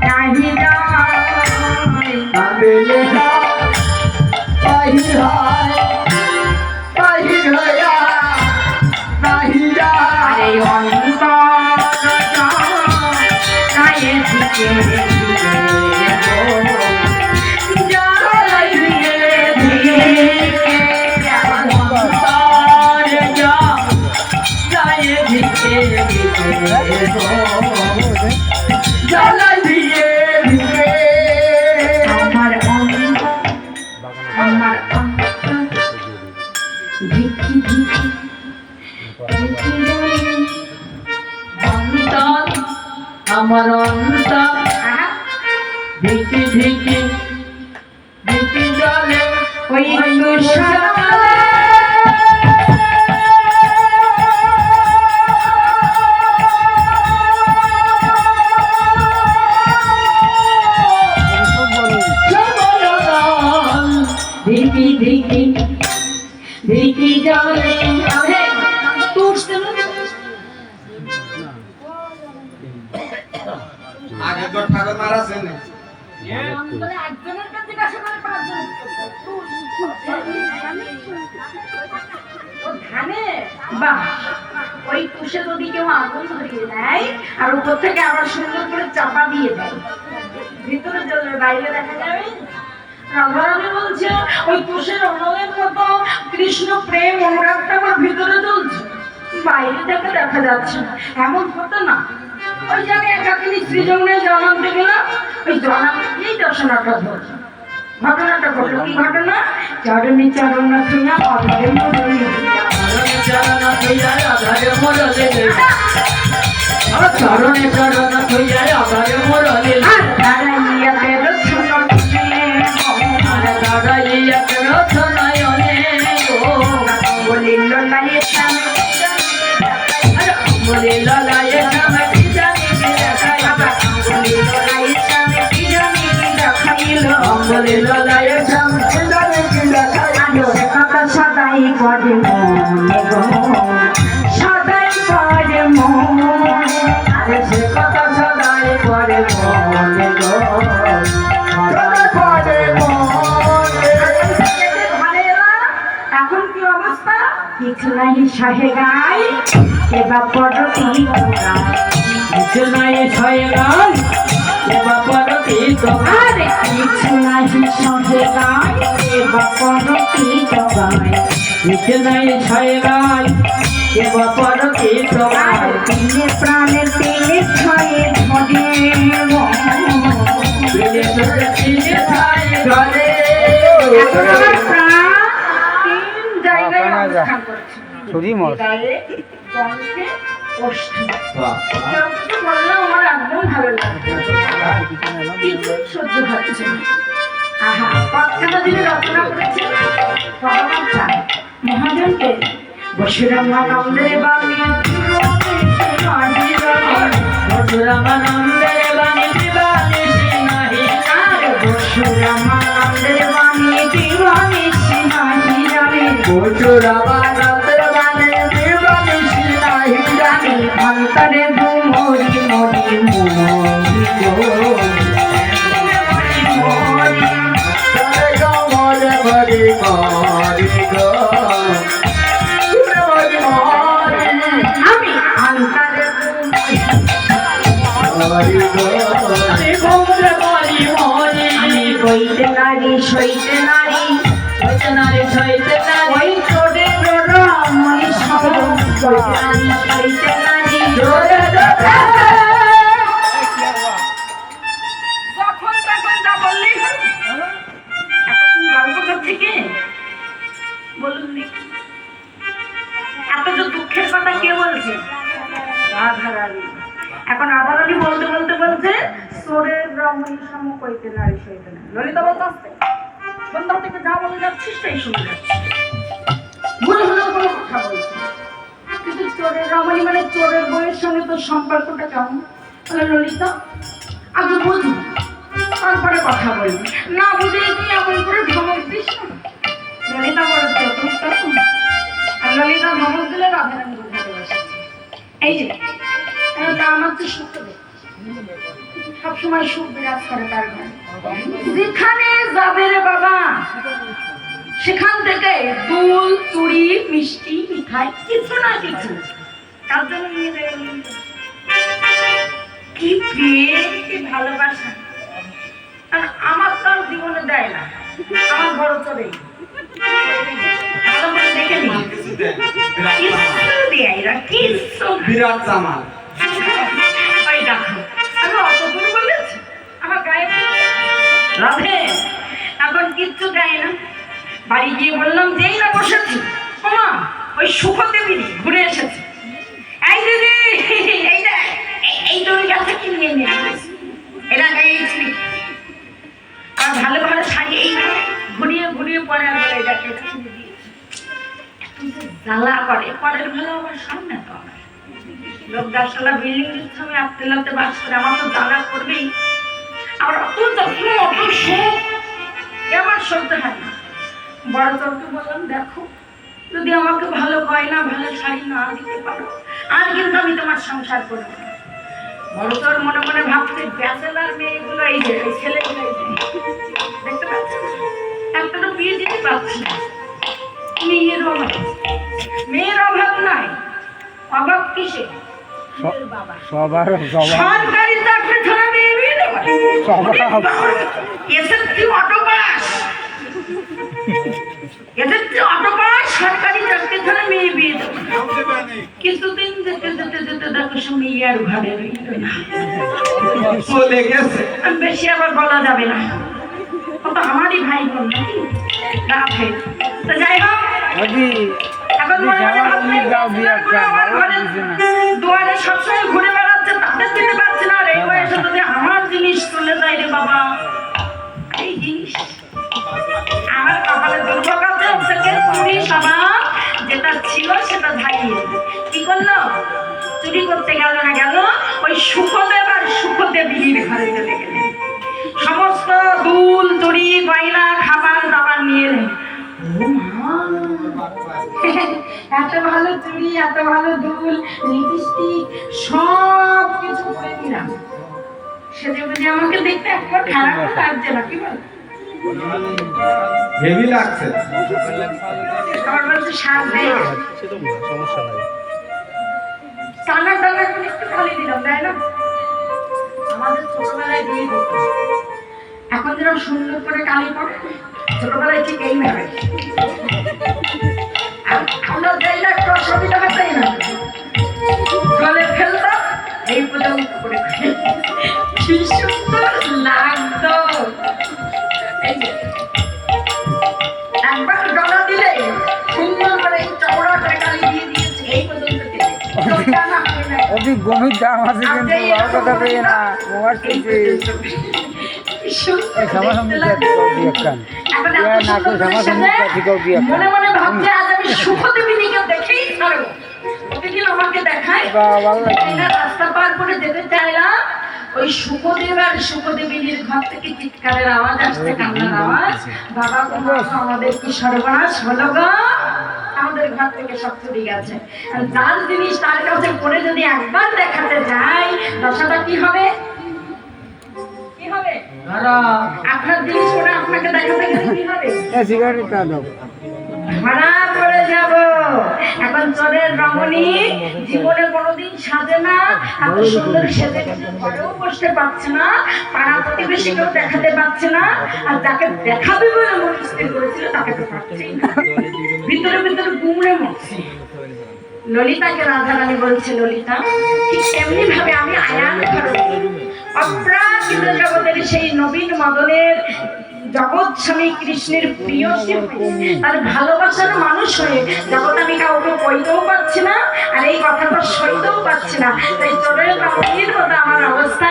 নাহি যায় আবেলে বাহির হয় বাহির হইয়া নাহি যায় আরে অন্তর গায়ে দিকে জ্বালাই দিয়ে আমার আমার ঝিকি ঝিকি অন্তর আমার অন্তর ধিকি ধিকি ধিকি জলে ওই ধিকি ধিকি ধিকি জলে আগে তো ঠাকুর মারাছে না বাহ ওই তুষে যদি কেউ আগুন ধরিয়ে দেয় আর উপর থেকে আবার সুন্দর করে চাপা দিয়ে দেয় ভিতরে জ্বলবে বাইরে দেখা যাবে রাধারানী বলছে ওই তুষের অনলের মতো কৃষ্ণ প্রেম অনুরাগটা আমার ভিতরে জ্বলছে বাইরে থেকে দেখা যাচ্ছে না এমন হতো না ওই জায়গায় একাকিনী শ্রীজগনে জল আনতে গেলাম ওই জল আনতে গিয়েই দর্শনাটা ধরছে ঘটনাটা ঘটলো কি ঘটনা চরণে চরণ থুইয়া অধরে মুরলি চরণ থইয়া আধারে মোরলে চরণে চরণ থইয়া আধারে মোরলে দাঁড়াইয়া বেরো ছোট দাঁড়াইয়া রথ নয়নে বলিল লাইয়ে সামনে বলিল লায়ে সামনে জানি বলিল লাইয়ে সামনে বিজনি দেখাইল বলিল লায়ে সামনে জানি আলোরে কথা সদাই করে মনে গো সদাই করে মনে আরে সে কথা সদাই করে মনে গো এখন কি অবস্থা কিছু নাই সহে গাই এবার পরতি কিছু নাই ছয় গান এবার পরতি আরে কিছু নাই সহে গাই এবার পরতি গাই কিছু নাই ছয় গান এবার পরতি আর দিনে প্রাণের দিনে ছয়ে ধরে এখন আমার প্রাণ তিন জায়গায় অবস্থান করছে গায়ে, কণ্ঠে, ওষ্ঠে। যতটুকু বললাম আমার একদম ভালো লাগছে কিছুই সহ্য হচ্ছে না। আহা কতখানা দিনে রচনা করেছে ভগবান চায় মহাজনকে বসুরামানন্দের বাণী রামানন্দের বাণী দিবানিশি নাহি আর বসুরামানন্দের বাণী দিবানিশি নাহি জানে রামানন্দের বাণী দিবানিশি নাহি জানি অন্তরে মরি মরি মরি গো মরি মরে মরে মরে গো আমি অন্তরে মরি গো মরে মরি মরি আমি কইতে নারী সইতে নারী হইতে নারী সইতে নারী ওই তোরে রমণী সব কইতে নারী সইতে নারী জোরে জোরে যখন তখন যা বললেই হবে এতক্ষণ গল্প করছে কে বলুন দেখি এত যে দুঃখের কথা কে বলছে রাধারানী এখন রাধারানী বলতে বলতে বলছে সোরের রমণী সম কইতে নারী সইতে নারী ললিতা বলতে আসতে সন্ধ্যা থেকে যা বলে যাচ্ছিস সেই শুনে যাচ্ছিস মনে হলেও কোনো কথা বলছে কিন্তু চোরের রমণী মানে চোরের বইয়ের সঙ্গে তোর সম্পর্কটা কেমন বলে ললিতা আগে বুঝবি তারপরে কথা বলবি না বুঝে কি এমন করে ধমক দিস না ললিতা বলে চতুর্থ আর ললিতা ধমক দিলে রাধারানী বুঝাতে বসেছে এই যে তা আমার তো সত্য সবসময় সুখ বিরাজ করে তার ঘরে। যেখানে যাবে রে বাবা সেখান থেকে দুল চুড়ি মিষ্টি মিঠাই কিছু না কিছু তার জন্য নিয়ে যাবে। কি প্রেম কি ভালোবাসা। আর আমার তো আর জীবনে দেয় না, আমার বড় চলে ভালো করে দেখে নি কিছু দেন কিছু দেয় এরা কিছু বিরাট জামাল ওই দেখো আমি অত দূর বলেছি আমার গায়ে রাধে এখন কিচ্ছু দেয় না। বাড়ি গিয়ে বললাম যেই না বসেছি ওমা ওই সুখদেবী ঘুরে এসেছে। এই দিদি এইটা এই দড়ি গাছে কি নিয়ে নিয়ে এরা গাইছি আর ভালো ভালো শাড়ি এই ঘুরিয়ে ঘুরিয়ে পরে আর বলে এটাকে জ্বালা করে পরের ভালো আমার সামনে তো আমার লোক 10তলা বিল্ডিং দিচ্ছে আমি 8তলাতে বাস করে আমার তো জ্বালা করবেই। আমার অত যত্ন অত শোক আমার সহ্য হয় না। বড় চোরকে বললাম দেখো যদি আমাকে ভালো গয়না ভালো শাড়ি না দিতে পারো আর কিন্তু আমি তোমার সংসার করবো না। বড় চোর মনে মনে ভাবছে ব্যাচেলার মেয়েগুলো এই যে এই ছেলেগুলো এই যে দেখতে পাচ্ছি একটা তো বিয়ে দিতে পারছি না। মেয়ের অভাব নাই, অভাব কিসে বাবা সরকারি চাকরি ছাড়া মেয়ে বিয়ে দেবে SSC auto pass auto pass সরকারি চাকরি ছাড়া মেয়ে বিয়ে দেবে। কিছুদিন যেতে যেতে যেতে দেখো সে মেয়ে আর ঘরে রইল না চলে গেছে। বেশি আবার বলা যাবে না ও তো আমারই ভাই বোন নাকি রাখে তো যাই হোক এখন দুয়ারে সবসময় ঘুরে বেড়াচ্ছে তাদের দিতে পারছে না। আর এই বয়সে যদি আমার জিনিস চলে যায় রে বাবা এই জিনিস আমার কপালে দুর্ভোগ আছে থেকে চুরি সাবান যেটা ছিল সেটা ধাইয়ে কি করলো চুরি করতে গেল না গেল ওই সুখদেব আর সুখদেবীর ঘরে চলে গেলেন। সমস্ত দুল চুরি গয়না খাবার দাবার নিয়ে এলেন। এত ভালো চুড়ি এত ভালো দুল লিপস্টিক সব কিছু করে দিলাম। সেজে বুঝে আমাকে দেখতে একবার খারাপ লাগছে না কি বল হেভি লাগছে। আমার বলছে সাজবে টানা টানা করে একটু খালি দিলাম তাই না। আমাদের ছোটবেলায় দিয়ে দিত এখন যেরকম সুন্দর করে কালি পড়ে ছোটবেলায় ঠিক এইভাবে আমরা যাইলে একটু অসুবিধা হতাই না জলে ফেলতাম এই পর্যন্ত করে কি সুন্দর লাগতো। এই যে একবার ডলা দিলে সুন্দর করে চওড়া করে কালি দিয়ে দিয়েছে এই পর্যন্ত দিলে অধিক গভীর দাম আছে কিন্তু ভালো কথা পেয়ে না মোবাইল মনে মনে ভাবছে আজ আমি সুখদেবীকে দেখেই ছাড়বো প্রতিদিন আমাকে দেখায় রাস্তা পার করে যেতে চাইলাম ওই সুখদেব আর সুখদেবীর ঘর থেকে চিৎকারের আওয়াজ আসছে কান্নার আওয়াজ বাবা আমাদের কি সর্বনাশ হলো গো আমাদের ঘর থেকে সব চুরি গেছে। আর যার জিনিস তার কাছে পড়ে যদি একবার দেখাতে যাই দশাটা কি হবে কি হবে আপনার জিনিস পড়ে আপনাকে দেখাতে গেলে কি হবে সিগারেটটা দাও ধরা পড়ে যাব। এখন চোরের রমণী জীবনে কোনোদিন সাজে না এত সুন্দর সেজে ঘরেও বসতে পারছে না পাড়া প্রতিবেশীকেও দেখাতে পারছে না আর যাকে দেখাবে বলে মন স্থির করেছিল তাকে তো পারছেই না ভিতরে ভিতরে গুমড়ে মরছে। ললিতাকে রাধা রানী বলছে ললিতা ঠিক তেমনি ভাবে আমি আয়ান অপ্রাকৃত জগতের সেই নবীন মদনের জগৎ স্বামী কৃষ্ণের প্রিয় তার ভালোবাসার মানুষ হয়ে জগৎ আমি কাউকে কইতেও পারছি না আর এই কথাটা সইতেও পারছি না। তাই চোরের রমণীর মতো আমার অবস্থা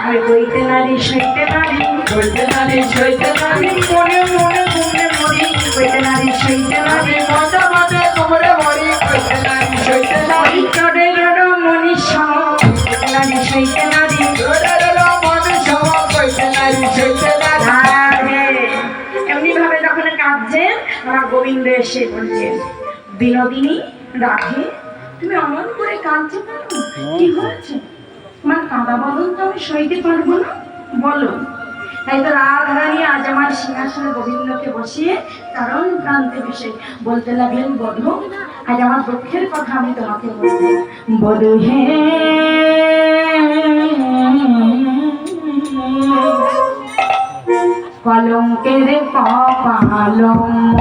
আমি কইতে নারী সইতে নারী কইতে নারী সইতে নারী মনে মনে মনে মরি কইতে নারী সইতে নারী মজা মজা তোমরা মরি কইতে নারী সইতে নারী চোরের রমণী সম কইতে নারী সইতে নারী চোরের রমণী সম কইতে নারী সইতে নারী। এমনি ভাবে যখন কাঁদছেন আমার গোবিন্দ এসে বলছেন বিনোদিনী রাধে তুমি অমন করে কাঁদছো কেন কি হয়েছে আমার কাঁদা বদন তো আমি সইতে পারবো না, বলো। তাই তো রাধারানী আজ আমার সিংহাসনে গোবিন্দকে বসিয়ে কারণ প্রান্তে বিষয় বলতে লাগলেন, বধূ আজ আমার দুঃখের কথা আমি তোমাকে বলবো। বধূ হে কলঙ্কের কপাল মোর,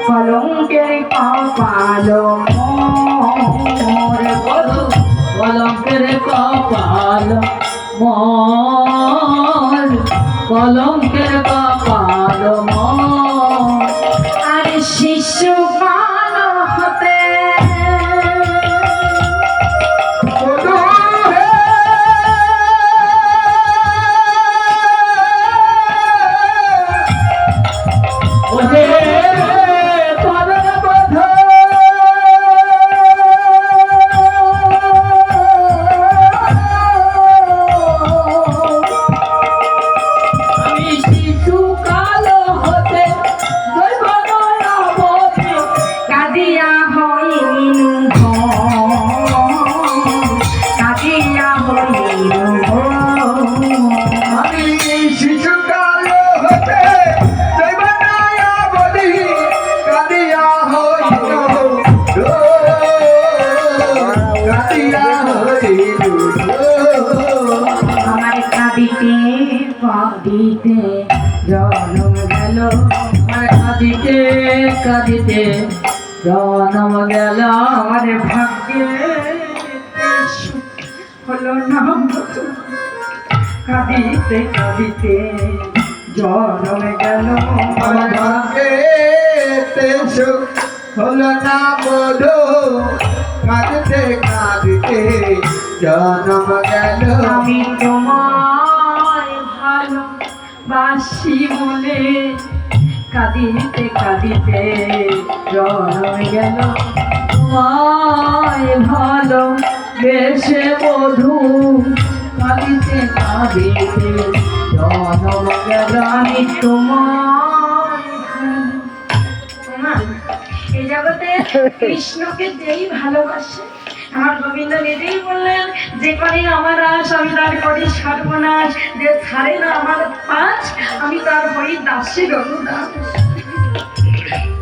কলঙ্কের কপাল মোর, বধূ কলঙ্কের কপাল মোর, কলঙ্কের কপাল মোর। আর শিশুকাল হতে ওহে পরম বধূ, আমি শিশুকাল হতে দৈবনবধূ কাঁদিয়া হইনু কাঁদিয়া হইনু আমি শিশুকাল হতে দেবনায়া বলি কাঁদিয়া হইল কাঁদিয়া হইল আমার কাঁদিতে কাঁদিতে জনম গেল, আমার কাঁদিতে কাঁদিতে জনম গেল। আমার ভাগ্যে হলো না বধূ, কাঁদিতে কাঁদিতে জনম গেল। আমার ভাগ্যে সুখ হলো না বধূ কাঁদতে কাঁদতে জনম গেল। আমি তোমায় ভালোবাসি বলে কাঁদিতে কাঁদিতে জনম গেল। তোমায় ভালো বেশে বধূ কাঁদিতে কাঁদিতে জনম গেল। আমি তোমায় ভালো- এই জগতে কৃষ্ণকে যেই ভালোবাসে, আমার গোবিন্দ নিজেই বললেন, যে কদিন আমার আস আমি তার করি সর্বনাশ, যে ছাড়ে না আমার পাঁচ আমি তার হই দাসের অনুদাস।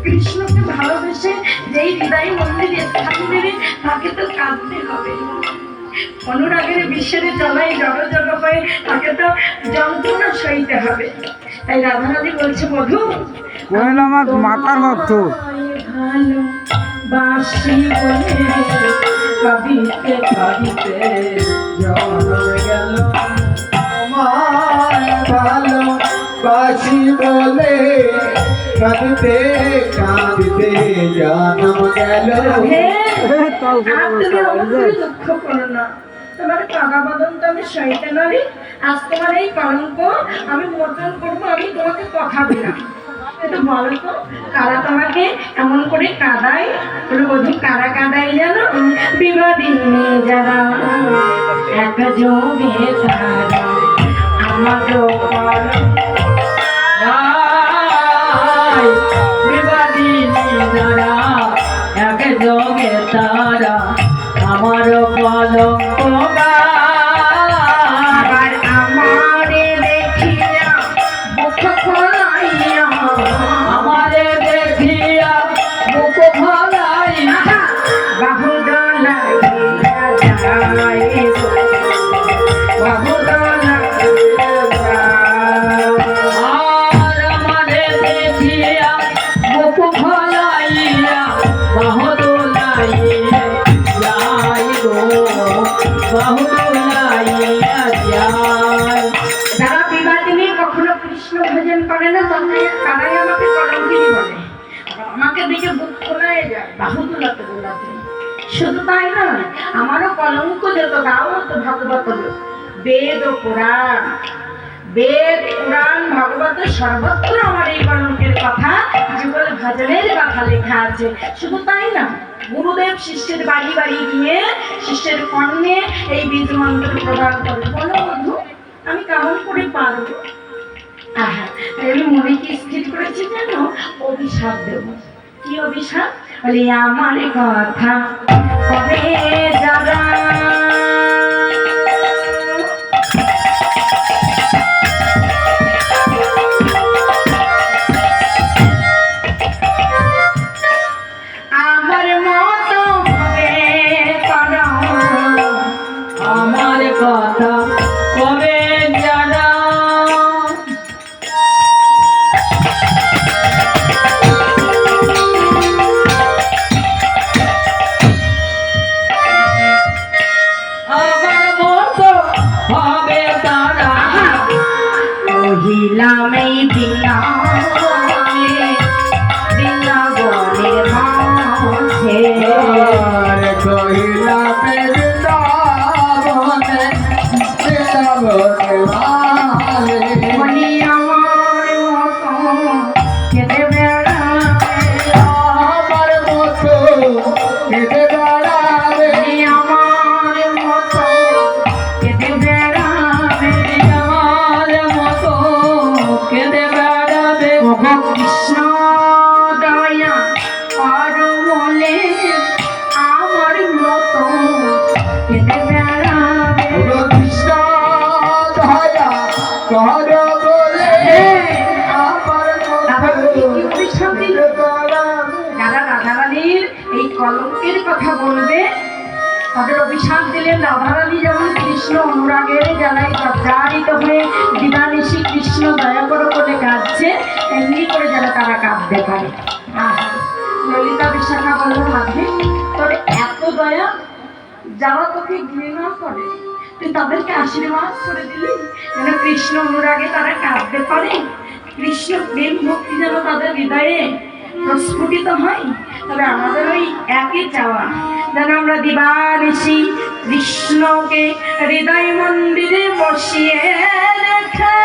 কৃষ্ণকে ভালোবেসে যেই হৃদয় মন্দিরে স্থান দেবে তাকে তো কাঁদতে হবে। অনুরাগের বিশ্বের জ্বালায় জগ জগ হয়ে তাকে তো যন্ত্রণা সইতে হবে। তাই রাধারানী বলছে, বধূ কোয়েল আমার মাতার ভক্ত। ভালোবাসি বলে কাঁদিতে কাঁদিতে জনম গেল। তোমায় ভালোবাসি বলে কাঁদতে কাঁদতে জনম গেল। হে, আর তুমি আমাকে দুঃখ করো না, তোমার কাদা বদন তো আমি সইতে পারি। আজ তোমার এই কলঙ্ক আমি মোচন করবো, আমি তোমাকে কথা দিলাম। কিন্তু বলো তো, কারা তোমাকে এমন করে কাদায়? তুমি বধূ কারা কাদায় জানো? বিবাদিনী যারা একযোগে তারা আমারও কলঙ্ক। বিবাদিনী যারা এক যোগে তারা আমার কলঙ্ক আবার আমারে দেখিয়া মুখ খোলাইয়া আমারে দেখিয়া মুখ ভলাই বাহু দোলাইয়া যায়, বাহু দোলাইয়া যায়। আর আমারে দেখিয়া মুখ ভলাইয়া বাহুদুলাইয়া যাই গো, বাহুদুলাইয়া যায়। যারা বিবাদিনী কখনো কৃষ্ণ ভজন করে না তারাই আমাকে কলঙ্কিনী বলে। আমাকে দেখে বুক খোলায় যায় বাহু দোলাতে দোলাতে। শুধু তাই নয়, আমারও কলঙ্ক যত গাও তো ভাগবত বেদ ও পুরাণ, বেদ পুরাণ ভাগবত সর্বত্র আমার এই কলঙ্কের কথা, যুগল ভজনের কথা লেখা আছে। শুধু তাই না, গুরুদেব শিষ্যের বাড়ি বাড়ি গিয়ে শিষ্যের কর্ণে এই বীজ মন্ত্র প্রদান করে। বলো বন্ধু, আমি কেমন করে পারবো? আহা, আমি মনে কি স্থির করেছি জানো? অভিশাপ দেব। কি অভিশাপ? বলে আমার কথা করে যারা আমার মতো হবে তারা আমার কথা কবে জানা আমার মতো হবে তারা কহিলাম এই বৃন্দাবনের মাঝে আর কহিলা বৃন্দাবনে বৃন্দাবনে ভালে মনি আমার মতো কেঁদে বেড়াবে আমার মতো কেঁদে বেড়াবে মনি আমার মতো কেঁদে বেড়াবে আমার মতো কেঁদে বেড়াবে ওগো কৃষ্ণ দয়া আর বলে আমার মতো কেঁদে বেড়াবে ওগো কৃষ্ণ দয়া কর বলে আমার মতো কেঁদে বেড়াবে যারা রাধারানীর এই কলঙ্কের কথা বলবে তাদের অভিশাপ দিলেন। রাধারানী যেমন কৃষ্ণ অনুরাগের জ্বালায় জর্জরিত হয়ে দিবানিশি কৃষ্ণ দয়া করো বলে কাঁদছে, এমনি করে যেন তারা কাঁদতে পারে। আহা, ললিতা বিশাখা বলল মাঝে তোর এত দয়া, যারা তোকে ঘৃণা করে তুই তাদেরকে আশীর্বাদ করে দিলি যেন কৃষ্ণ অনুরাগে তারা কাঁদতে পারে, কৃষ্ণ প্রেম ভক্তি যেন তাদের হৃদয়ে প্রস্ফুটিত হয়। তবে আমাদের ওই একই চাওয়া যেন আমরা দিবানিশি কৃষ্ণকে হৃদয় মন্দিরে বসিয়ে রেখে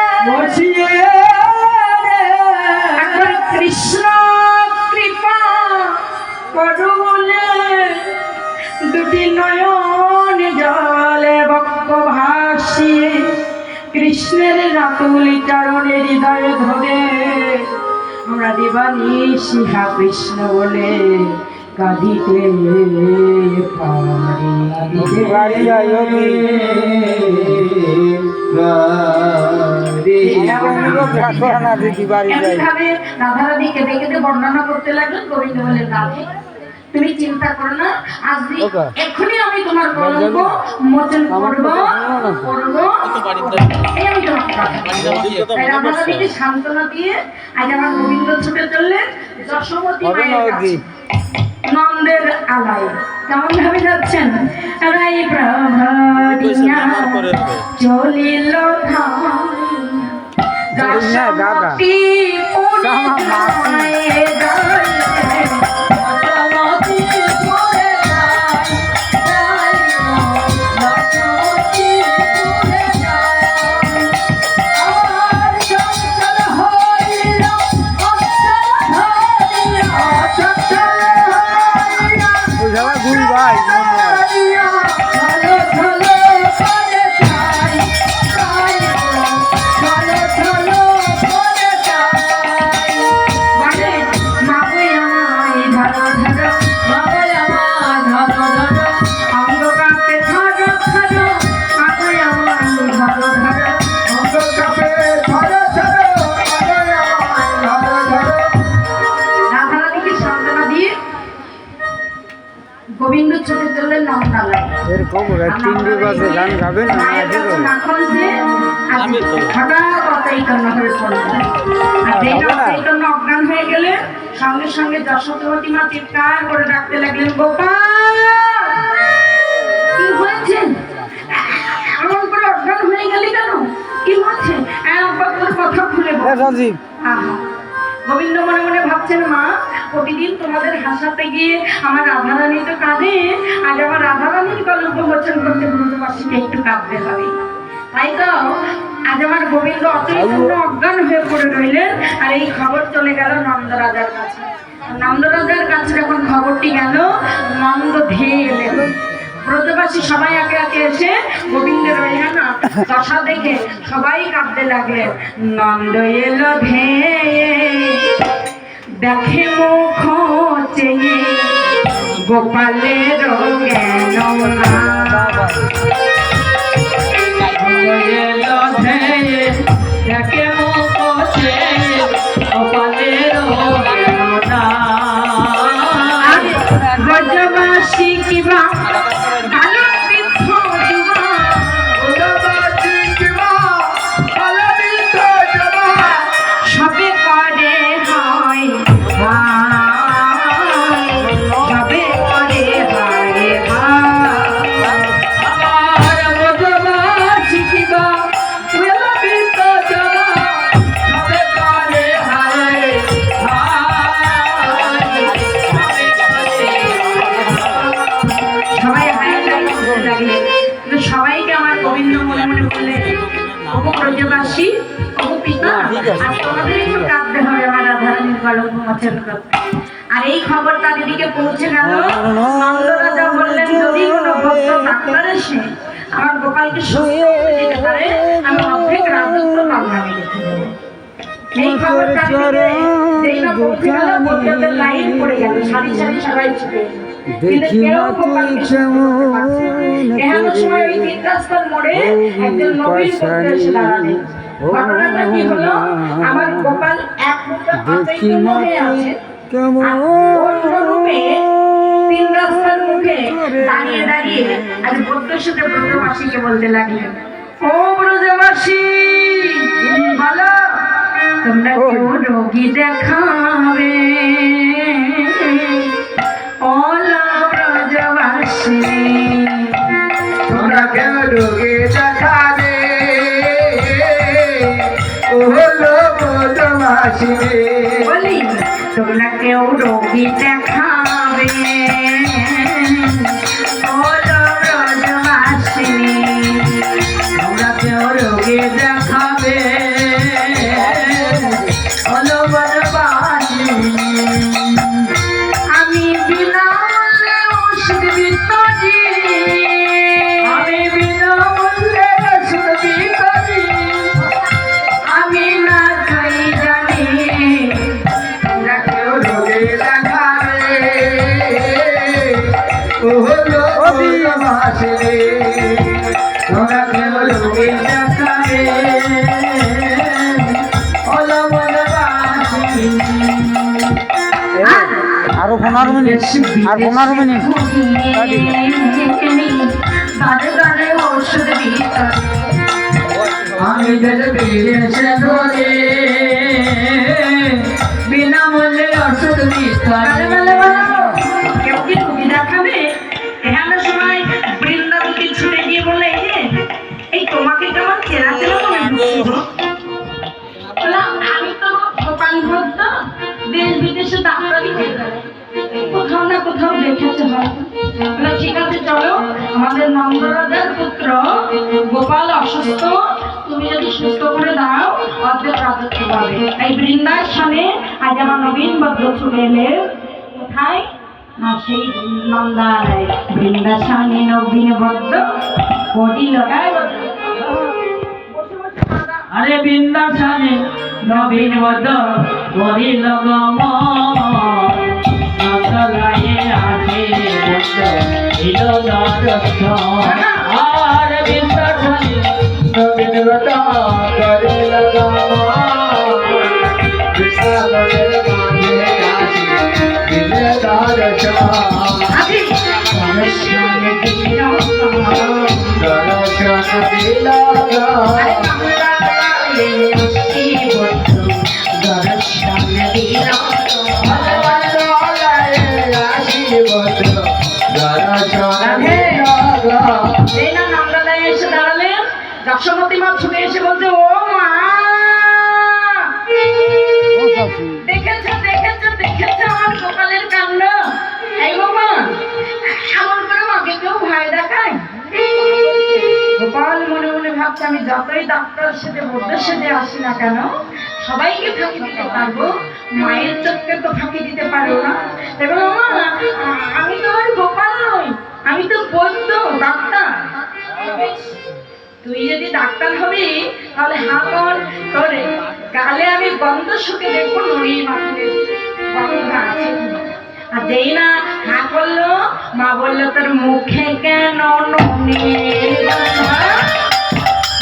একবার কৃষ্ণ কৃপা করু বলে দুটি নয়ন জলে বক্ষ ভাসিয়ে কৃষ্ণের রাতুলি চরণে হৃদয় ধরে আমরা দিবানিশি হা কৃষ্ণ বলে কাঁদিতে দিদি বাড়ি যাই দিদি বাড়ি যাই এমনভাবে রাধারানী কেঁদে কেঁদে বর্ণনা করতে লাগলেন। গোবিন্দ বললেন রাধে তুমি চিন্তা করো না, আজ এক্ষুনি আমি তোমার কলঙ্ক মোচন করবো করবো এই আমি তোমাকে পাঠাবো। তাই রাধারানীকে সান্ত্বনা দিয়ে আজ আমার গোবিন্দ ছুটে চললেন যশোমতী মায়ের কাছে, নন্দের আলায়। কেমন ভাবে যাচ্ছেন? রাই প্রভাদিয়া চলিল যশোমতী পুনে যায় দুই ভাই গোবিন্দ ছুটে চললেন নন্দালয়। এরকম তিনটি বাজে গান গাবেন না অজ্ঞান হয়ে গেলে সঙ্গে সঙ্গে যশোমতী মা চিৎকার করে ডাকতে লাগলেন গোপাল কি হয়েছে? এমন করে অজ্ঞান হয়ে গেলি কেন? কি হচ্ছে? কথা খুলে বল। সঞ্জীব আহা, গোবিন্দ মনে মনে ভাবছেন মা প্রতিদিন তোমাদের হাসাতে গিয়ে আমার রাধারানী তো কাঁদে, আজ আমার রাধারানীর কলঙ্ক মোচন করতে ব্রজবাসীকে একটু কাঁদতে হবে। তাই তো আজ আমার গোবিন্দ অচৈতন্য অজ্ঞান হয়ে পড়ে রইলেন। আর এই খবর চলে গেল নন্দরাজার কাছে। নন্দরাজার কাছে যখন খবরটি গেল, নন্দ ধেয়ে এলেন। ব্রজবাসী সবাই একে একে এসে গোবিন্দের ওই না দশা দেখে সবাই কাঁদতে লাগলেন। নন্দ এলো ধেয়ে দেখে মুখ চেয়ে গোপালের জ্ঞান না ব্রজবাসী কিবা ভালো বৃদ্ধ সবে করে হয় সবে করে হয় সবাইকে আমার গোবিন্দ মনে মনে বললে অপু ব্রজবাসী অপু পিতা আর তোমাদের একটু কাঁদতে হবে আমার রাধারানীর কলঙ্ক মোচন করতে। আর এই খবর তাদেরকে পৌঁছে গেল। নন্দরাজা বললেন যদি কোনো ভক্ত ডাক্তার এসে আমার গোপালকে সুস্থ করে দিতে পারে আমি অর্ধেক রাজত্ব পাবনামে রেখে দেবো। এই খবর তাদেরকে যেই না পৌঁছে গেল বন্ধুদের লাইন পড়ে গেল, সারি সারি সবাই ছুটে এলো। দেখি না তুই কেমন এমন সময় ওই বিদ্যাস্তর মোড়ে একজন নবীন ভক্ত এসে দাঁড়ালেন। ঘটনাটা কি হলো, আমার গোপাল এক মুঠো দেখি আচাইতে না হয়ে আছে, কেমন আর অন্য রূপে তিন রাস্তার মুখে দাঁড়িয়ে দাঁড়িয়ে আজ ভক্তের সাথে ব্রজবাসীকে বলতে লাগলেন, ও ব্রজবাসী বলো তোমরা কেউ রোগী দেখাবে? ব্রজবাসী তোমরা কেন রোগে দেখাবে? ও হলো ব্রজবাসী বলি তোমরা কেউ রোগী দেখাবে? বলো ব্রজবাসী তোমরা কেউ রোগে দেখাবে? বলো ব্রজবাসী আমি বিনামূল্যে ওষুধ বিতরি, আমি বিনামূল্যে ওষুধ বিতরি। আমি না খাই জানি তোমরা কেউ রোগে দেখাবে? ও হলো ব্রজবাসী তোমরা কেউ রোগে দেখাবে? বলো ব্রজবাসী আরো 15 মিনিট আর 15 মিনিট গানে গানে ওষুধ বিতরি। আমি যদি বিদেশে ধরে বিনামূল্যে ওষুধ বিতরি। কেউ কি রুগী দেখাবে? এখানে সময় বৃন্দাবতী ছুটে গিয়ে বলে এই তোমাকে কেমন চেনা চেনা মনে হচ্ছিল। আমি তো গোপাল ভক্ত, দেশ বিদেশে ডাক্তারি হয়ে গেলে কোথাও না কোথাও দেখেছে হয়তো। ঠিক আছে চলো, আমাদের নন্দরাজার পুত্র গোপাল অসুস্থ, তুমি যদি সুস্থ করে দাও অর্ধেক রাজত্ব পাবে। এই বৃন্দাবনে আজ আমার নবীন ভদ্র চলে এলে কোথায় না সেই নন্দায় বৃন্দাবনে নবীন ভদ্র পড়িল। আরে বৃন্দাবনে নবীন বদ করিল গম নন্দলায়ে আসে ছিল দর্শন। আর বৃন্দাবনে নবীন বদ করিল গম বিশালের মাঝে আসি দিলে দর্শন। দর্শন দিল দক্ষমতী মা ছুটে এসে বলছে, ও মা দেখেছো দেখেছো দেখেছো আমার গোপালের কাণ্ড। এই বাবা এমন করে মাকে কেউ ভয় দেখায়? গোপাল মনে মনে ভাবছে আমি যতই ডাক্তার সাথে বৌদ্ধের সাথে আসি না কেন সবাইকে ফাঁকি দিতে পারবো, মায়ের চোখকে তো ফাঁকি দিতে পারবো না। এবং আমি তো আর গোপাল নই, আমি তো বৈদ্য ডাক্তার। তুই যদি ডাক্তার হবি তাহলে হাত করে গালে আমি গন্ধ শুকে দেখবো নড়িয়ে মাথায় গন্ধ আছে। আর যেই না হা করলো, মা বললো তোর মুখে কেন নুনের গন্ধ,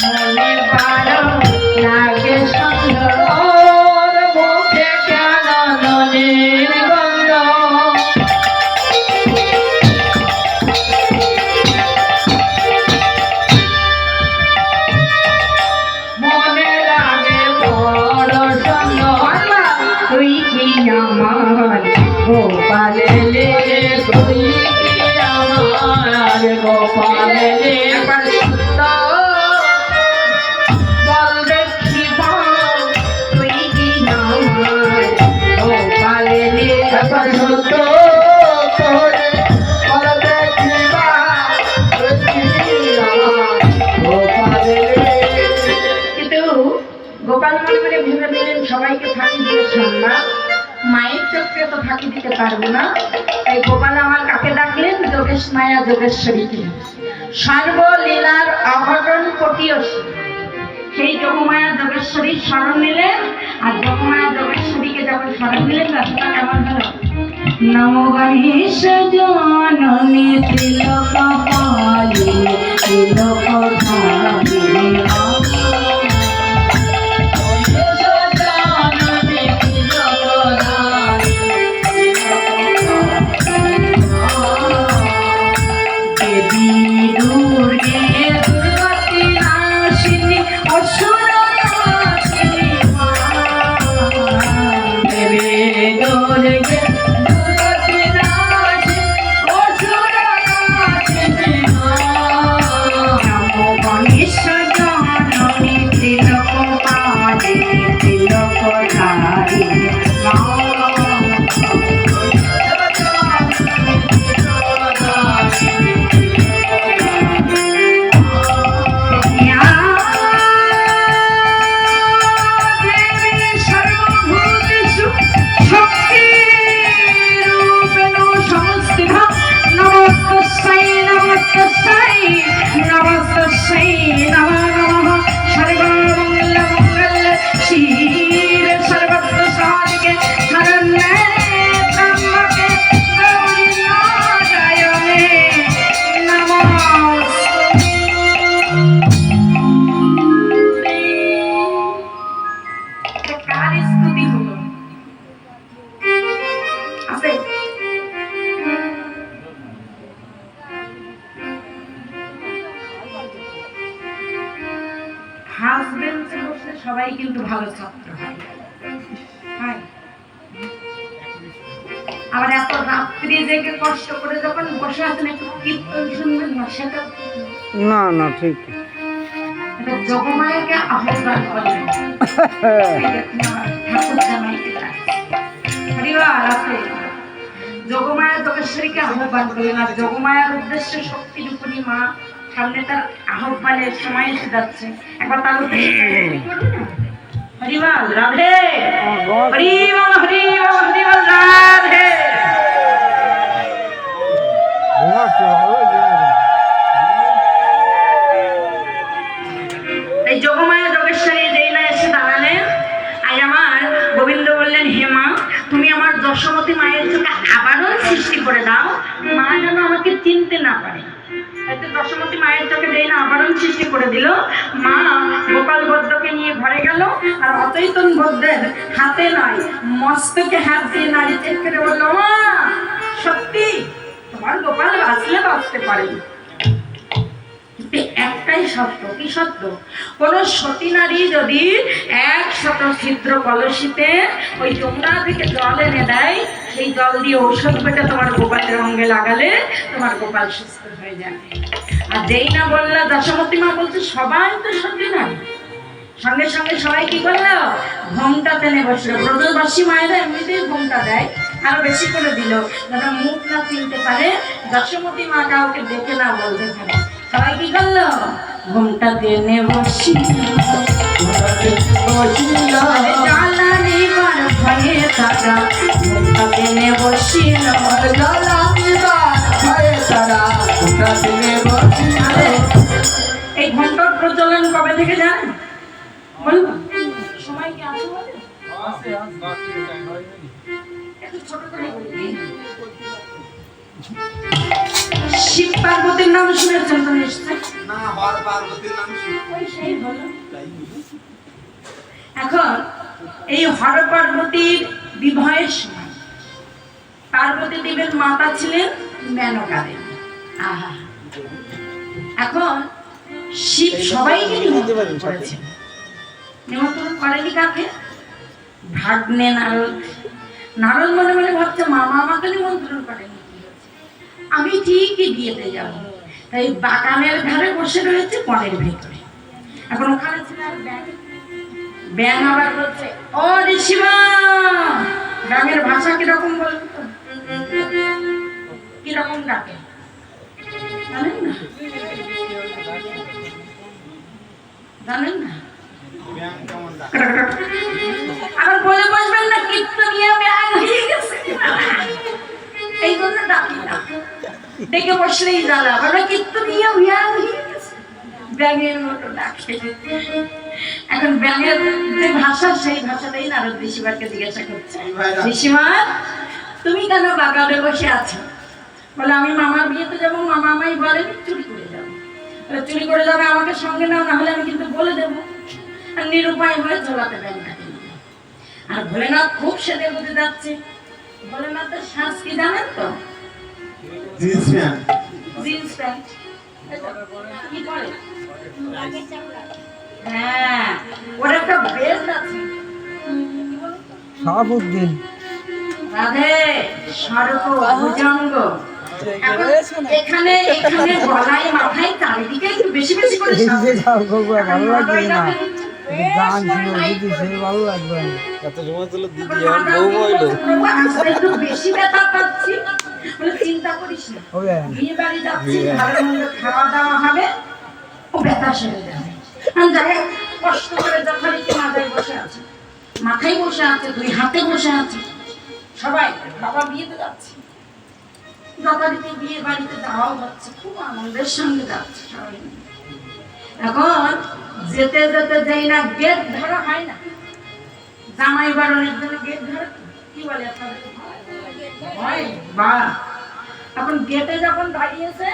মনে ভালো লাগে সুন্দর, ওর মুখে কেন নুনের গন্ধ, মনে লাগে বড় সুন্দর। তুই কি আমার গোপালের তুই কি আমার গোপালের একবার সত্য বল দেখিবা, তুই কি আমার গোপালের একবার সত্য করে বল দেখিবা, তুই আমার গোপালের। কিন্তু গোপাল মনে মনে ভেবে দিলেন সবাইকে ফাঁকি দিয়ে শুনবা, মায়ের চোখকে তো ফাঁকি দিতে পারবো না। তাই গোপাল আমার কাকে ডাকলেন? যোগেশ মায়া যোগেশ্বরীকে, সর্বলীলার অঘটন পটীয়সী। সেই যোগমায়া যোগেশ্বরীর স্মরণ নিলেন, আর যোগমায়া যোগেশ্বরীকে যখন স্মরণ নিলেন রাস্তা কেমন হলো? নম গণেশ জননী তিলক পালিনী তিলক ধারিণী দেবী দুর্গে দুর্গতি নাশিনী অসুর নাশিনী মা, দেবী দুর্গে দুর্গতি নাশিনী অসুর নাশিনী মা, নম গণেশ জননী তিলক পালিনী তিলক ধারিণী মা। সবাই কিন্তু ভালো ছাত্র হয়, আবার এত রাত্রি জেগে কষ্ট করে যখন বসে আছেন একটু কীর্তন শুনবেন না, সেটা না না ঠিক। যোগমায়াকে আহ্বান করলেন, ঠাকুর জামাইকে পরিবার আছে, যোগমায়া যোগেশ্বরীকে আহ্বান করলেন। আর যোগমায়ার উদ্দেশ্যে শক্তি রূপিণী মা সামনে তার আহ্বানের সময় এসে যাচ্ছে, একবার তার উদ্দেশ্যে হরিবল রাধে, হরিবল হরিবল হরিবল রাধে। এই যোগমায়া যোগেশ্বরী যেই না এসে দাঁড়ালেন, আজ আমার গোবিন্দ বললেন, হে মা, তুমি আমার যশোমতী মায়ের চোখে আবারও সৃষ্টি করে দাও, মা যেন আমাকে চিনতে না পারে। যশোমতী মায়ের চোখে যেই না আবরণ সৃষ্টি করে দিল, মা গোপাল বদ্ধকে নিয়ে ঘরে গেল, আর অচৈতন বদ্ধের হাতে নয় মস্তকে হাত দিয়ে নাড়ি চেক করে বললো, মা সত্যি তোমার গোপাল বাঁচলে বাঁচতে পারে, একটাই সত্য। কি সত্য? কোন সতী নারী যদি 100 ছিদ্র কলসিতে ওই যমুনা থেকে জল এনে দেয়, সেই জল দিয়ে ঔষধ পেটে তোমার গোপালের অঙ্গে লাগালে তোমার গোপাল সুস্থ হয়ে যাবে। আর যেই না বললা, দশমতী মা বলছে সবাই তো সতী নারী, সঙ্গে সঙ্গে সবাই কি করলো? ঘোমটা টেনে বসলো। ব্রজবাসী মায়েরা এমনিতেই ঘোমটা দেয়, আরো বেশি করে দিল, যারা মুখ না চিনতে পারে, দশমতী মা কাউকে দেখে না বলতে পারে। সবাই কি করলো? ঘোমটা টেনে বসিল, জ্বালানি বার ভয়ে তারা ঘোমটা টেনে বসিল, এই ঘন্টার প্রচলন কবে থেকে জানেন? বলবো সময় কি আছে? একটু ছোট করে বলি। শিব পার্বতীর নাম শুনেছেন তো নিশ্চয়? না হর পার্বতীর নাম ওই সেই হলো। এখন এই হর পার্বতীর বিবাহের সময় পার্বতী দেবীর মাতা ছিলেন মেনকা দেবী। আহা, এখন শিব সবাইকে নিমন্ত্রণ করেছেন। নিমন্ত্রণ করেনি কাকে? ভাগ্নে নারদ। নারদ মনে মনে ভাবছে মামা আমাকে নিমন্ত্রণ করেনি, আমি ঠিকই বিয়েতে যাব। তাই বাগানের ধারে বসে রয়েছে বনের ভেতরে। এখন ওখানে ছিল আর ব্যাঙ। ব্যাঙ আবার বলছে, ও ঋষিমা। ব্যাঙের ভাষা কিরকম বলতো? কিরকম ডাকে জানেন না? জানেন না? আবার বলে বসবেন না কীর্তনিয়া ব্যাঙ হয়ে গেছে, এই জন্য ডাকি না। ডেকে বসলেই জ্বালা, বলে কীর্তনিয়া ব্যাঙ হয়ে গেছে, ব্যাঙের মতো ডাকে। এখন ব্যাঙের যে ভাষা, সেই ভাষাটাই নারদ ঋষিমাকে জিজ্ঞাসা করছে, ঋষিমা তুমি কেন বাগানে বসে আছো? বলে আমি মামার বিয়েতে যাবো, মামা আমায় বলেনি চুরি করে যাবো। চুরি করে যাবে, আমাকে সঙ্গে নাও, না হলে আমি কিন্তু বলে দেবো। আর নিরুপায় হয়ে ঝোলাতে ব্যাঙ কাটে। আর ভোলেনাথ খুব সেদে বুঝে যাচ্ছে। ভোলেনাথের শ্বাস কি জানেন তো? Jeans pant. জিন্স প্যান্ট কি পরে? হ্যাঁ, ওর একটা বেল্ট আছে। শাহাবুদ্দিন রাধে সর্প ভুজঙ্গ। এখানে এখানে গলায় মাথায় চারিদিকে একটু বেশি বেশি করে এই যে সাজ। যাও গো, ভালো লাগবে না। গান শুনে দিদি সেই ভালো লাগবে না। এত সময় তো দিদি এখন আর মাথা বউ দিয়ে হইলো বলছে, প্রভু, আজকে একটু বেশি ব্যথা পাচ্ছি। বলে চিন্তা করিস না, হবে বিয়ে বাড়ি যাচ্ছি, ভালো মন্দ খাওয়া দাওয়া হবে, ও ব্যথা সেরে যাবে। যাই হোক, কষ্ট করে যথারীতি মাথায় বসে আছে, মাথায় বসে আছে, দুই হাতে বসে আছে। সবাই বাবা বিয়েতে যাচ্ছে, যথারীতি বিয়ে বাড়িতে যাওয়াও হচ্ছে, খুব আনন্দের সঙ্গে যাচ্ছে সবাই মিলে। এখন যেতে যেতে যেই না গেট ধরা হয় না, জামাই বারণের জন্য গেট ধরে, কি বলে আপনাদের? হয় বা। এখন গেটে যখন দাঁড়িয়েছে,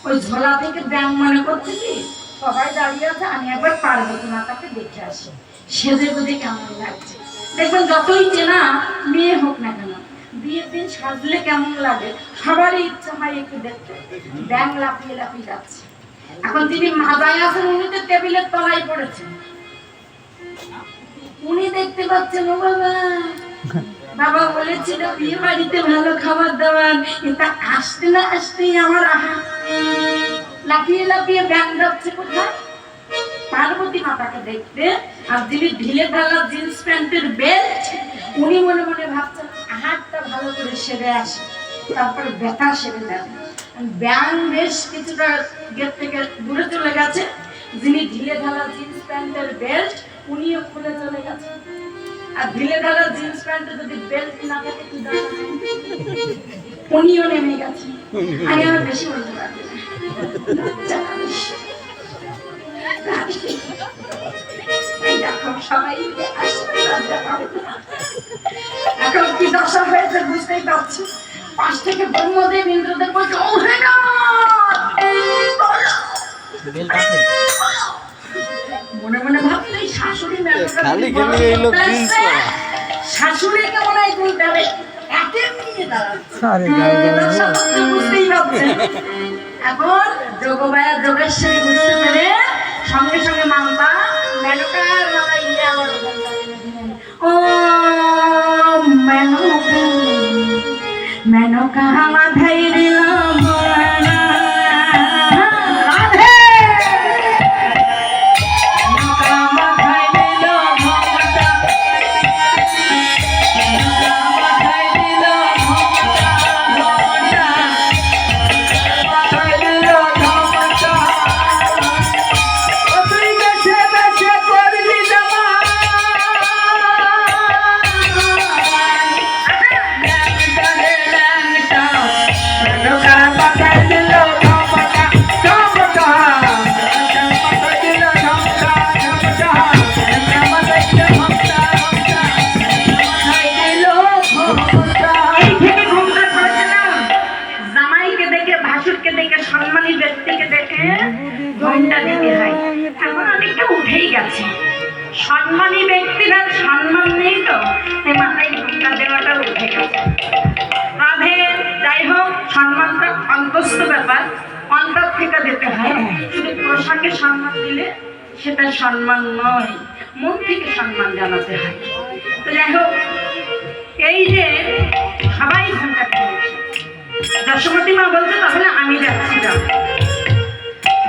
ওই ঝোলা থেকে ব্যাঙ মনে করছে কি সবাই দাঁড়িয়ে আছে, আমি একবার পার্বতী মাতাকে দেখে আসি, সেজে গুজে কেমন লাগছে। দেখবেন যতই চেনা মেয়ে হোক না কেন, বিয়ের দিন সাজলে কেমন লাগে সবারই ইচ্ছা হয় একটু দেখতে। ব্যাঙ লাফিয়ে লাফিয়ে যাচ্ছে। এখন যিনি মাজায় আছেন, উনি তো টেবিলের তলায় পড়েছেন। উনি দেখতে পাচ্ছেন, ও বাবা, বাবা বলেছিল বিয়ে বাড়িতে ভালো খাবার দাবার, এটা আসতে না আসতেই আমার আহা লাফিয়ে লাফিয়ে ব্যাঙ যাচ্ছে কোথায়? পার্বতী মাতাকে দেখতে। আর যিনি ঢিলে ঢালা জিন্স প্যান্টের বেল্ট, উনি মনে মনে ভাবছেন হাতটা ভালো করে সেরে আসে, তারপরে ব্যথা সেরে যাবে। ব্যাঙ বেশ কিছুটা গেট থেকে দূরে চলে গেছে। যিনি ঢিলে ঢালা জিন্স প্যান্টের বেল্ট, উনিও খুলে চলে গেছে। আর ঢিলে ঢালা জিন্স প্যান্টে যদি বেল্ট না থাকে কি দরকার? উনিও নেমে গেছে। আমি আর বেশি বলতে পারবো না। এই দেখো সবাই মিলে আশীর্বাদ জানাও। এখন কি দশা হয়েছে বুঝতেই পারছি। পাশ থেকে ব্রহ্মদেব ইন্দ্রদেব বলছে, ও হে না, মনে মনে ভাবছে এই শাশুড়ি খালি খালি এই লোক জিন্স পরা। শাশুড়িকে মনে হয় তুই দেবে একে নিয়ে দাঁড়াচ্ছে। আরে গাই দশা হচ্ছে বুঝতেই পারছে। এখন যোগমায়া যোগেশ্বরী বুঝতে পেরে সঙ্গে সঙ্গে মাম্পা মেনকার মাথা ইয়ে আবার ও মেনকা মেনকা মাথায় দিলাম রাধে মেনকা মাথায় দিল ভমটা, মেনকা মাথায় দিল ভমটা, মাথায় দিল ভমটা। তুই বেছে বেছে করবি জামাই, ল্যাংটা রে ল্যাংটা, এখন অনেকটা উঠেই গেছে। সম্মানী ব্যক্তিরা সম্মান নেই তো, তাই মাথায় ঘুমটা দেওয়াটা উঠে গেছে। রাধে যাই হোক, সম্মানটা অন্তস্থ ব্যাপার, অন্তর থেকে দিতে হয়। শুধু পোশাকে সম্মান দিলে সেটা সম্মান নয়, মন থেকে সম্মান জানাতে হয়। তো যাই হোক, এই যে সবাই ঘন্টা খেয়েছে, যশোমতী মা বলছে তাহলে আমি যাচ্ছি। যাও।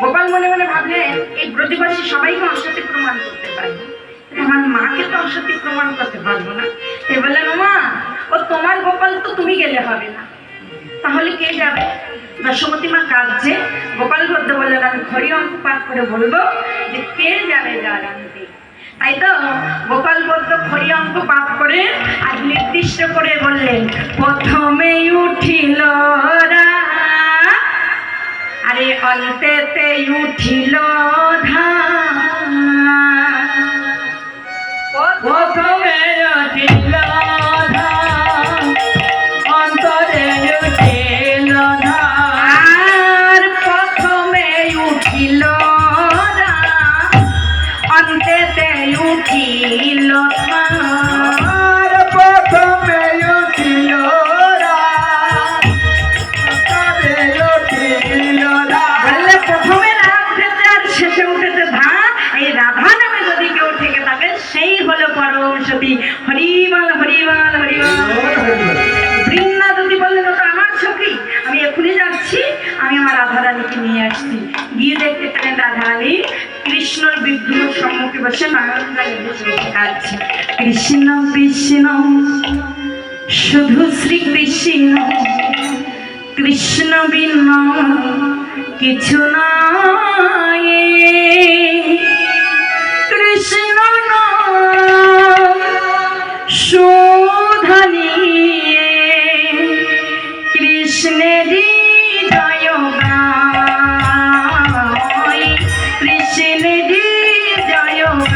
গোপাল মনে মনে ভাবলেন এই ব্রজবাসী সবাইকে অসতী প্রমাণ করতে পারবে, আমার মাকে তো অসতী প্রমাণ করতে পারবো না। এ বললেন, মা ও তোমার গোপাল তো তুমি গেলে হবে না, তাহলে কে যাবে? যশোমতী মা কাঁদছে। গোপাল বলতে বললেন, আমি খড়ি অঙ্ক পাঠ করে বলবো যে কে যাবে যার আনতে। তাই তো গোপাল বলত খড়ি অঙ্ক পাঠ করে আর নির্দিষ্ট করে বললেন, প্রথমে উঠিল রা, আরে অন্তেতে উঠিল ধা, প্রথমে উঠিল ধা, অন্তরে উঠিল ধা, আর প্রথমে উঠিল রা, অন্তেতে উঠিল ধা। আর প্রথমে উঠিল রা, তবে উঠিল রা। বললে প্রথমে রাত উঠেছে আর শেষে উঠেছে ধা। এই রাধা নামে যদি কেউ থেকে থাকে সেই হলো পরম সতী। হরিবল হরিবল হরিবল। বৃন্দা যদি বললেন ওটা আমার সখী, আমি এখনই যাচ্ছি, আমি আমার রাধারানীকে নিয়ে আসছি। গিয়ে দেখতে পেলেন রাধারানী কৃষ্ণর বিগ্রহ সম্মুখে বসে কাঁদছে। কৃষ্ণ কৃষ্ণ শুধু শ্রী কৃষ্ণ, কৃষ্ণ বিনা কিছু নাই। কৃষ্ণ নাম শোধনী, কৃষ্ণেরই জয় গায়, কৃষ্ণেরই জয় গায়।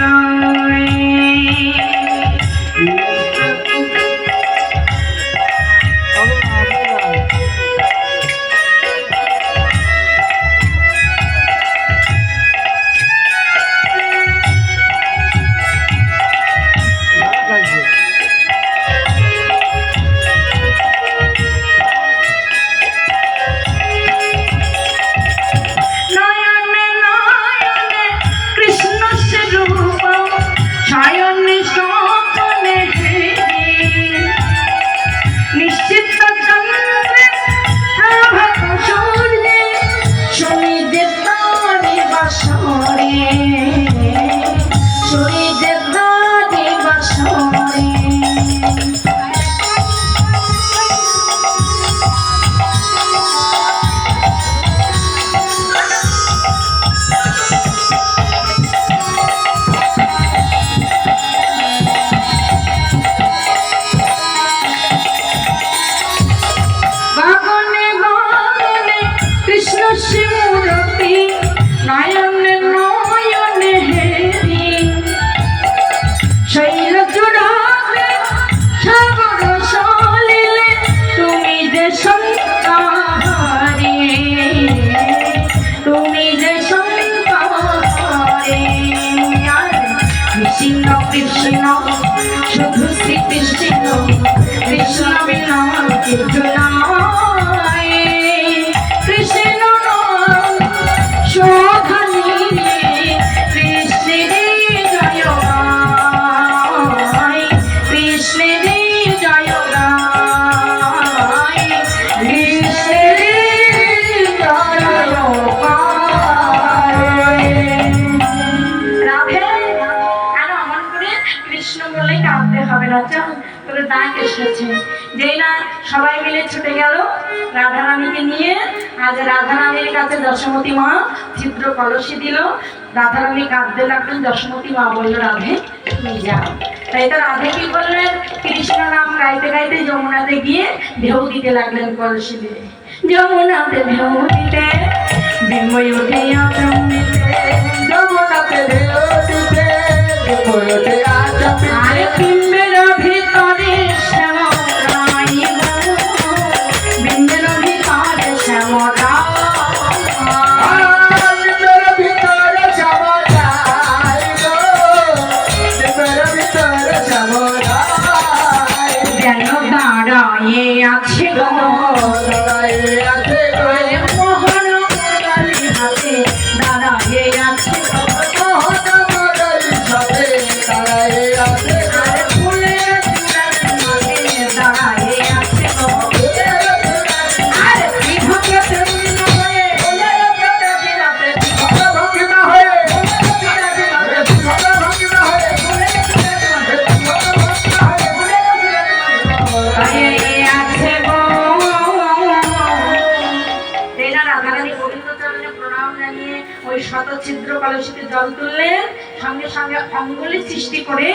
কৃষ্ণ শুধু শ্রী কৃষ্ণ, কৃষ্ণ বিনা কিছু নাই। কৃষ্ণ শোধনী, কৃষ্ণেরই জয় গায়, কৃষ্ণেরই জয় গায়, কৃষ্ণেরই জয় গায়। রাধে আর অমন করে কৃষ্ণ বলে কাঁদতে হবে না, চল তোর ডাক এসেছে। যেই না সবাই মিলে ছুটে গেল রাধারানীকে নিয়ে। আজ রাধারানীর কাছে যশোমতী মা ছিদ্র কলসি দিল। রাধারানী কাঁদতে লাগলেন, যশোমতী মা বলল, রাধে তুমি যাও। তাই তো রাধে কি করলেন, কৃষ্ণ নাম গাইতে গাইতে যমুনাতে গিয়ে ঢেউ দিতে লাগলেন কলসি দিয়ে। যমুনাতে ঢেউ দিতে বিময় উঠিয়া জমিতে, যমুনাতে ঢেউ দিতে বিময় উঠিয়া জমিতে। আরে বিম্বের ভিতরে শ্যামরাই গো, বিম্বের ভিতরে শ্যামরাই। বিম্বের ভিতরে শ্যামরাই। দাঁড়াইয়ে আছে গো দাঁড়াইয়ে আছে গো মোহন কালী হাতে দাঁড়াইয়ে আছে গো মহাদামাদারির সাথে দাঁড়াইয়ে আছে গো আর ফুলের চূড়ার মাঝে দাঁড়াইয়ে আছে গো আর বিভঙ্গে পূর্ণ হয়ে ফুলের চূড়ার রাতে বিভঙ্গ ভঙ্গিমা হয়ে বিভঙ্গ ভঙ্গিমা হয়ে দাঁড়িয়ে আছে গো। তেনা রাধারানী গোবিন্দ চরণে প্রণাম জানিয়ে ওই শত ছিদ্র কলসিতে জল তুললেন, সঙ্গে সঙ্গে অঙ্গুলি সৃষ্টি করে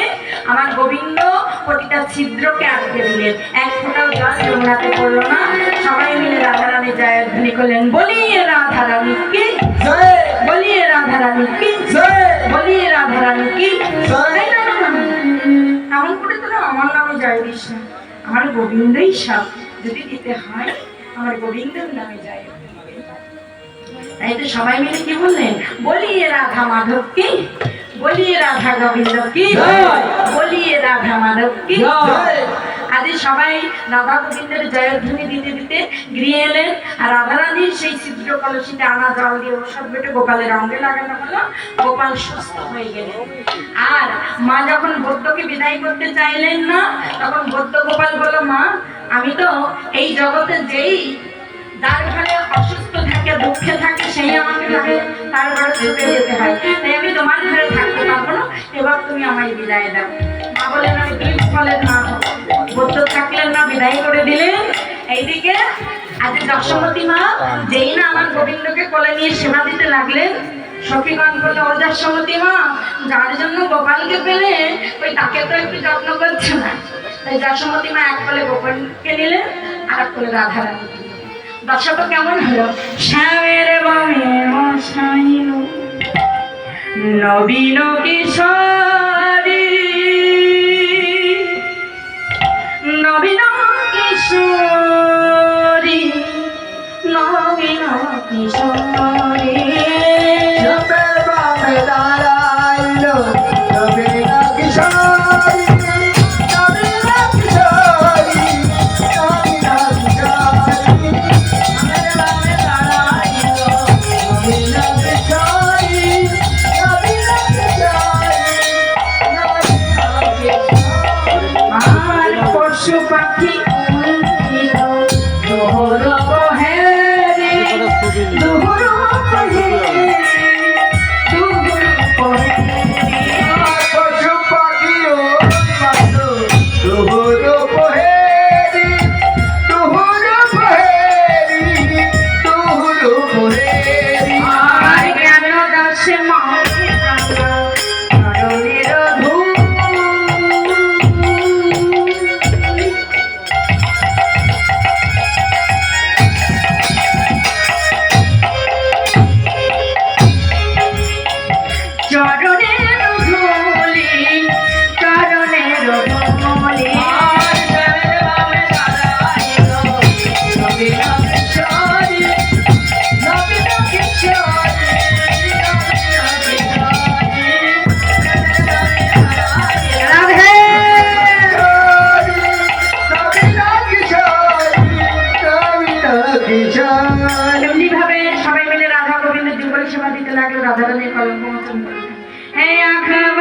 আমার গোবিন্দ প্রতিটা ছিদ্রকে আটকে দিলেন। এক ফোঁটাও জল যমুনাতে পড়লো না। সবাই মিলে রাধারানী জয়ধ্বনি করলেন, বলিয়ে রাধারানী কি জয় বলিয়ে রাধারানী কি জয় বলিয়ে রাধারানী কি জয়। এই না, না, না, না। এমন করে তোরা আমার নামে জয় দিস না, আমার গোবিন্দই সব। যদি দিতে হয় আমার গোবিন্দের নামে জয় দিতে হবে। তাই তো সবাই মিলে কি বললেন, বলিয়ে রাধা মাধব কি বলিয়ে রাধা গোবিন্দ কি জয়। বলিয়ে রাধা মাধব কি জয়। আজ সবাই রাধা গোবিন্দের জয়ধ্বনি দিতে দিতে গৃহে এলেন। আর রাধারানীর সেই ছিদ্র কলসিতে আনা জল দিয়ে ওষুধ বেটে গোপালের অঙ্গে লাগানো হলো। গোপাল সুস্থ হয়ে গেলেন। আর মা যখন বৌদ্ধকে বিদায় করতে চাইলেন না, তখন বৌদ্ধ গোপাল বলল, মা আমি তো এই জগতে যেই যার ঘরে অসুস্থ থাকে দুঃখে থাকে সেই আমাকে ঘরে তার ঘরে ছুটে যেতে হয়, তাই আমি তোমার ঘরে থাকতে পারবো না, এবার তুমি আমায় বিদায় দাও। মা বলেন, আমি দুই ফলের মা হবো। বৌদ্ধ থাকলেন না, বিদায় করে দিলেন। এইদিকে আজ যশোমতী মা যেই না আমার গোবিন্দকে কোলে নিয়ে সেবা দিতে লাগলেন, সখীগণ বললো, ও যশোমতী মা, যার জন্য গোপালকে পেলে ওই তাকে তো একটু যত্ন করছে না। তাই যশোমতী মা এক কোলে গোপালকে নিলেন, আর এক কোলে রাধারানী। দশাটা কেমন হলো, শ্যামের বামে মশাইল নবীন কিশোরী নবীন কিশোরী নবীন কিশোরী শ্যামের বামে দাঁড়াইলো নবীন কিশোরী নবীন কিশোরী নবীন কিশোরী শ্যামের বামে দাঁড়াইলো নবীন কিশোরী নবীন কিশোরী নবীন কিশোরী। আর পশু পাখি উড়িল দোহর বহে রে দোহর বহে দোহর বহে পশু পাখি ও মাতু দুহুর পোহেরি দুহুর পোহেরি দুহুর পোহেরি। আর জ্ঞান দাসে মাকে চরণের ধূপ চরণের ধুলি চরণের ধুলি আর শ্যামের বামে দাঁড়াইলো নবীন কিশোরী নবীন কিশোরী রাধে এমনি ভাবে সবাই মিলে রাধা গোবিন্দ যুগল সেবা দিতে লাগলো। রাধারানীর কলঙ্ক মোচন করলেন। হে আখবাজ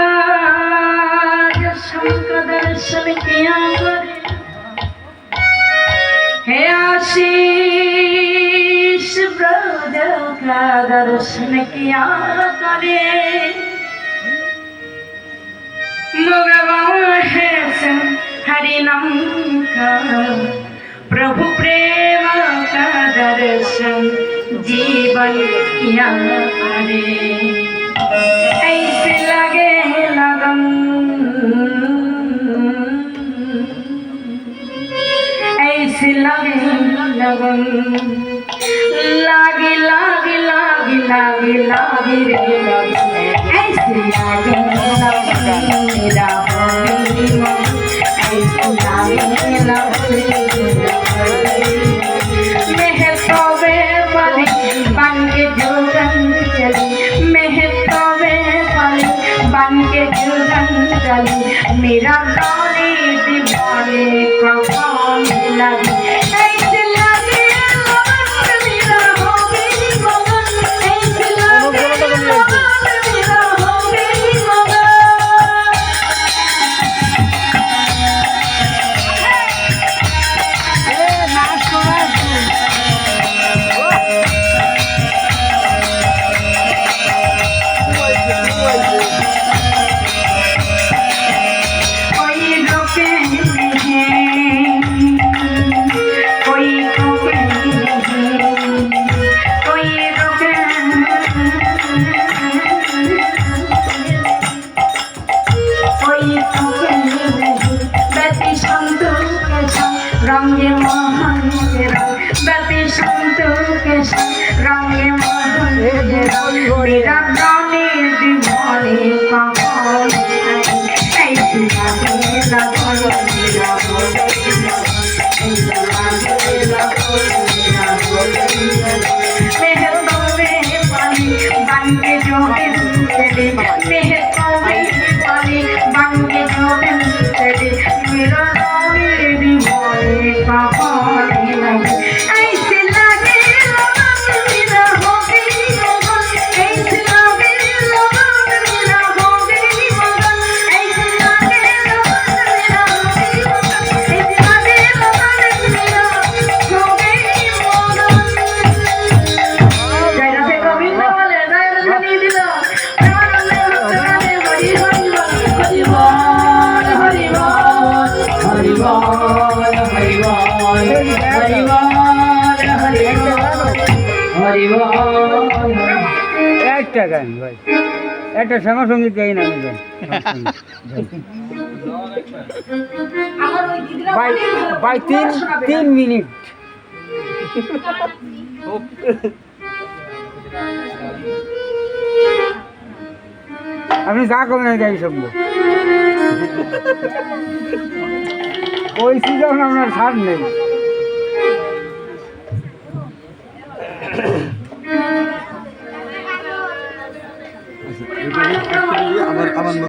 শঙ্কর দর্শন কিয়া করে, হে आशीष ब्रज का दर्शन किया करे, भगवान है हरि नाम का प्रभु प्रेम का दर्शन जीवन किया करे। ऐसे लगे लगन ऐसे लगे लगन लागे लागे लागे लागे लागे रे लगन ऐसे लागे लगन मेरा मन ऐसे लागे लगन मेहताबे वाली बन के जोगन चली, मेहताबे वाली बन के जोगन चली, मेरा गाने दिल মনে কখন লাগে এই যে লাগে মীরা হবে মগন এই যে লাগে মীরা হবে মগন कोई रोके नहीं कोई रोके नहीं कोई रोके कोई रोके नहीं बेटी संतु के संग रंगे मोहन के रंग बेटी संतु के संग रंगे मोहन के रंग मेरा गाने दीवाने कहाँ ऐसे लगे मेरा हो गई मगन ऐसे लगे मेरा हो गई मगन ऐसे लगे मेरा हो गई मगन ऐसे लगे मेरा हो गई मगन जय राधे गोविंद बोले जय राधे दिल हरि हरि हरि बोल हरि बोल हरि बोल हरि बोल हरि बोल हरि बोल একটা গান ভাই একটা সমসঙ্গীত গাই না আমি গান আমার ওই দিদিরা ভাই ভাই 3 মিনিট আপনি যা করবেন আমি গাই শুনবো ওই সিজন আপনার ছাড় নেই